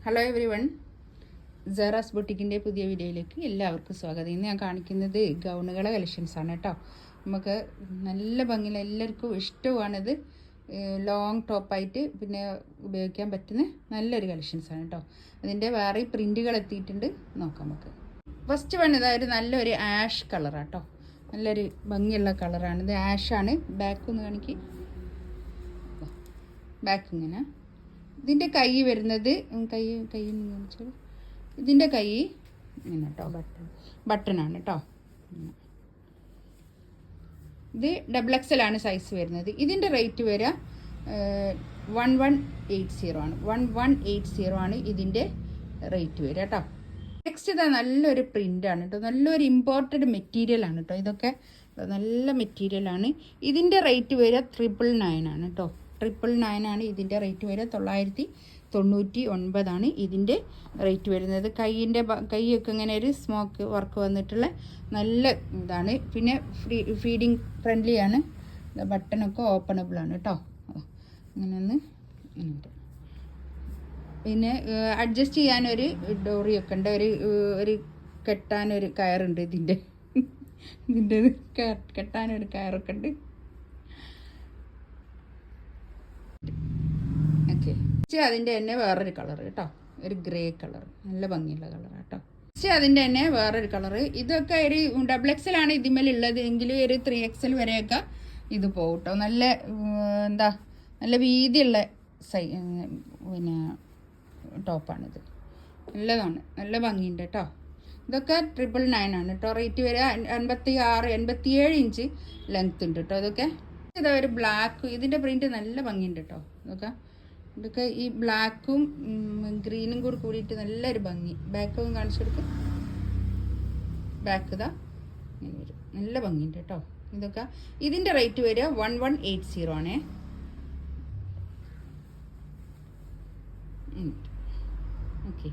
Hello every one, സെറാസ് ബൊട്ടിക്കിൻ്റെ പുതിയ വീഡിയോയിലേക്ക് എല്ലാവർക്കും സ്വാഗതം. ഇന്ന് ഞാൻ കാണിക്കുന്നത് ഗൗണുകളെ കളക്ഷൻസാണ് കേട്ടോ. നമുക്ക് നല്ല ഭംഗിയുള്ള എല്ലാവർക്കും ഇഷ്ടമാണിത്. ലോങ് ടോപ്പായിട്ട് പിന്നെ ഉപയോഗിക്കാൻ പറ്റുന്ന നല്ലൊരു കളക്ഷൻസാണ് കേട്ടോ. അതിൻ്റെ വേറെ പ്രിൻറ്റുകൾ എത്തിയിട്ടുണ്ട്, നോക്കാം നമുക്ക്. ഫസ്റ്റ് വൺ ഇതായത് നല്ലൊരു ആഷ് കളറാണ് കേട്ടോ. നല്ലൊരു ഭംഗിയുള്ള കളറാണ് ഇത്. ആഷാണ്. ബാക്ക് ഒന്ന് കാണിക്ക്. ബാക്ക് ഇങ്ങനെ. ഇതിൻ്റെ കൈ വരുന്നത് കൈ കാണിച്ചത് ഇതിൻ്റെ കൈ ഇങ്ങനെ കേട്ടോ. ബട്ടണാണ് കേട്ടോ. ഇത് XXL ആണ് സൈസ് വരുന്നത്. ഇതിൻ്റെ റേറ്റ് വരിക 1180 ആണ്. 1180 ആണ് ഇതിൻ്റെ റേറ്റ് വരിക കേട്ടോ. നെക്സ്റ്റ് ഇതാ നല്ലൊരു പ്രിൻ്റാണ് കേട്ടോ. നല്ലൊരു ഇമ്പോർട്ടഡ് മെറ്റീരിയലാണ് കേട്ടോ. ഇതൊക്കെ നല്ല മെറ്റീരിയലാണ്. ഇതിൻ്റെ റേറ്റ് വരിക 999 ആണ് കേട്ടോ. 999 ആണ് ഇതിൻ്റെ റേറ്റ് വരിക. 999 ആണ് ഇതിൻ്റെ റേറ്റ് വരുന്നത്. കൈയൊക്കെ ഇങ്ങനെ ഒരു സ്മോക്ക് വർക്ക് വന്നിട്ടുള്ള നല്ല ഇതാണ്. പിന്നെ ഫീഡിങ് ഫ്രണ്ട്ലി ആണ്. ബട്ടണൊക്കെ ഓപ്പണബിൾ ആണ് കേട്ടോ. ഇങ്ങനെ ഒന്ന് ഉണ്ട്. പിന്നെ അഡ്ജസ്റ്റ് ചെയ്യാനൊരു ഡോറിയൊക്കെ ഉണ്ട്. ഒരു കെട്ടാനൊരു കയറുണ്ട്. ഇതിൻ്റെ കെട്ടാനൊരു കയറൊക്കെ ഉണ്ട്. ഓക്കെ. അതിൻ്റെ തന്നെ വേറൊരു കളർ കേട്ടോ. ഒരു ഗ്രേ കളർ, നല്ല ഭംഗിയുള്ള കളർ കേട്ടോ. അതിൻ്റെ തന്നെ വേറൊരു കളറ്. ഇതൊക്കെ ഒരു XXL ആണ് ഇതിന്മേലുള്ളത് എങ്കിലും ഒരു 3XL വരെയൊക്കെ ഇത് പോകും കേട്ടോ. നല്ല നല്ല വീതിയുള്ള പിന്നെ ടോപ്പാണിത്. നല്ലതാണ്, നല്ല ഭംഗിയുണ്ട് കേട്ടോ. ഇതൊക്കെ 999 ആണ് കേട്ടോ. റേറ്റ് വരിക 87 ഇഞ്ച് ലെങ്ത് ഉണ്ട് കേട്ടോ. ഇതൊക്കെ ഇതാ ഒരു ബ്ലാക്ക്. ഇതിൻ്റെ പ്രിൻറ്റ് നല്ല ഭംഗിയുണ്ട് കേട്ടോ. ഇതൊക്കെ ഈ ബ്ലാക്കും ഗ്രീനും കൂടി കൂടിയിട്ട് നല്ലൊരു ഭംഗി. ബാക്കൊന്നും കാണിച്ചു കൊടുക്കും. ബാക്ക് ഇതാ ഇങ്ങനെ വരും. നല്ല ഭംഗിയുണ്ട് കേട്ടോ. ഇതൊക്കെ ഇതിൻ്റെ റേറ്റ് വരിക 1180 ആണേ. ഓക്കെ.